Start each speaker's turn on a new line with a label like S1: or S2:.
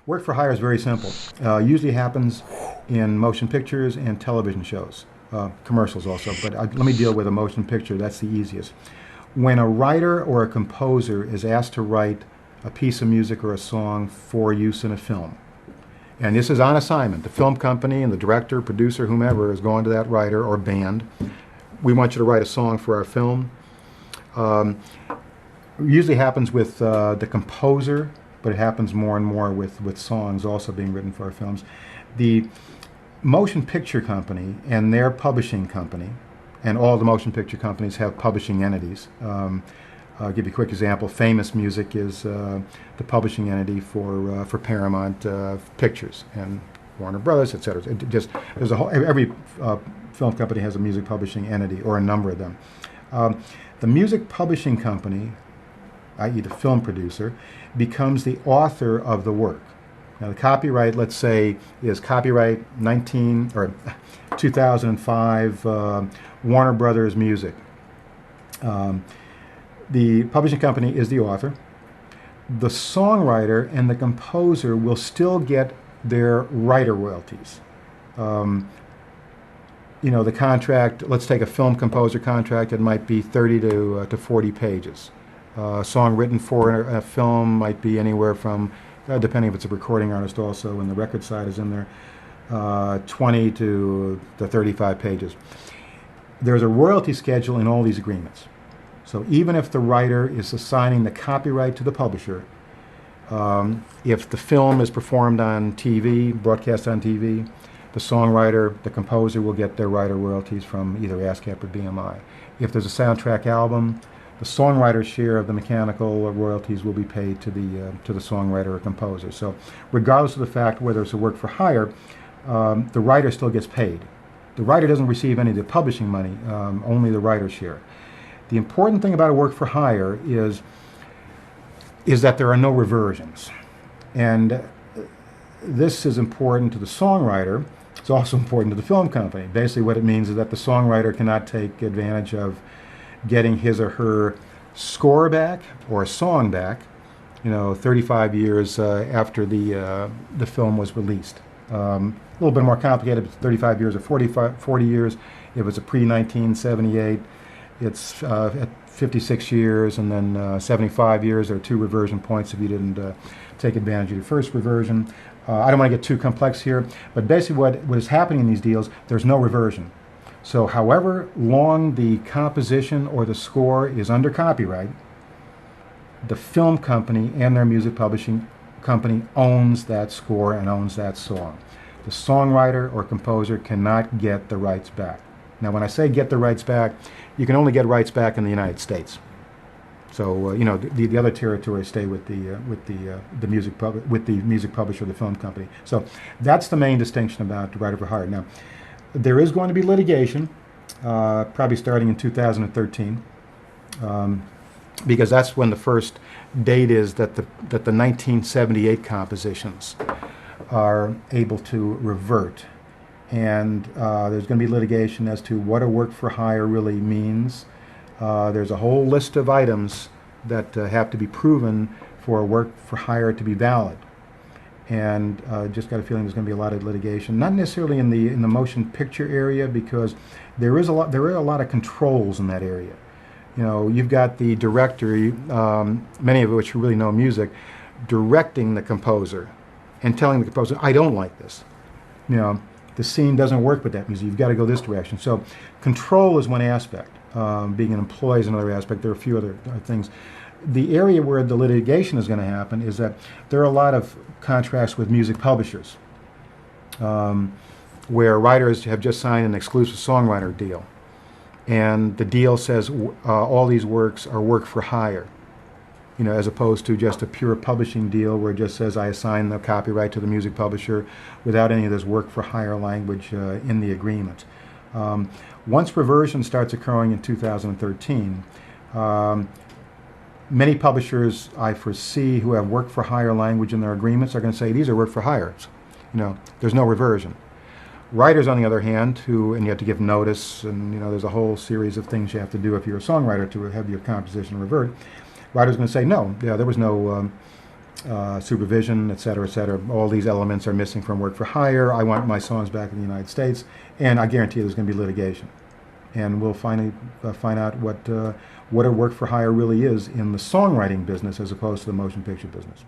S1: Work for hire is very simple. Usually happens in motion pictures and television shows, commercials also, but let me deal with a motion picture. That's the easiest. When a writer or a composer is asked to write a piece of music or a song for use in a film, and this is on assignment, the film company and the director, producer, whomever is going to that writer or band, we want you to write a song for our film. Usually happens with the composer, but it happens more and more with songs also being written for our films. The motion picture company and their publishing company, and all the motion picture companies have publishing entities. I'll give you a quick example. Famous Music is the publishing entity for Paramount Pictures and Warner Brothers, etc. It just there's a whole every film company has a music publishing entity or a number of them. The music publishing company, i.e. the film producer, becomes the author of the work. Now the copyright, let's say, is copyright 2005 Warner Brothers Music. The publishing company is the author. The songwriter and the composer will still get their writer royalties. The contract, let's take a film composer contract, it might be 30 to 40 pages. A song written for a film might be anywhere from, depending if it's a recording artist also, and the record side is in there, 20 to 35 pages. There's a royalty schedule in all these agreements. So even if the writer is assigning the copyright to the publisher, if the film is performed on TV, broadcast on TV, the songwriter, the composer will get their writer royalties from either ASCAP or BMI. If there's a soundtrack album, the songwriter's share of the mechanical royalties will be paid to the songwriter or composer. So regardless of the fact whether it's a work for hire, the writer still gets paid. The writer doesn't receive any of the publishing money, only the writer's share. The important thing about a work for hire is that there are no reversions. And this is important to the songwriter. It's also important to the film company. Basically what it means is that the songwriter cannot take advantage of getting his or her score back or a song back, 35 years after the film was released. A little bit more complicated, 35 years or 40 years. If it's a pre-1978, it's at 56 years, and then 75 years. There are 2 reversion points if you didn't take advantage of your first reversion. I don't want to get too complex here, but basically what is happening in these deals, there's no reversion. So however long the composition or the score is under copyright, the film company and their music publishing company owns that score and owns that song. The songwriter or composer cannot get the rights back. Now when I say get the rights back, you can only get rights back in the United States. So the other territories stay with the music publisher, the film company. So that's the main distinction about the writer for hire. Now, there is going to be litigation, probably starting in 2013, because that's when the first date is that the 1978 compositions are able to revert, and there's going to be litigation as to what a work for hire really means. There's a whole list of items that have to be proven for a work for hire to be valid, and just got a feeling there's going to be a lot of litigation. Not necessarily in the motion picture area, because there are a lot of controls in that area. You've got the director, many of which really know music, directing the composer and telling the composer, "I don't like this. The scene doesn't work with that music. You've got to go this direction." So control is one aspect. Being an employee is another aspect. There are a few other things. The area where the litigation is going to happen is that there are a lot of contracts with music publishers where writers have just signed an exclusive songwriter deal. And the deal says all these works are work for hire, as opposed to just a pure publishing deal where it just says I assign the copyright to the music publisher without any of this work for hire language in the agreement. Once reversion starts occurring in 2013, many publishers I foresee who have work for hire language in their agreements are going to say these are work for hires. There's no reversion. Writers, on the other hand, and you have to give notice, and there's a whole series of things you have to do if you're a songwriter to have your composition revert. Writers are going to say no, there was no supervision, et cetera, et cetera. All these elements are missing from work for hire. I want my songs back in the United States, and I guarantee you there's going to be litigation. And we'll finally find out what a work for hire really is in the songwriting business as opposed to the motion picture business.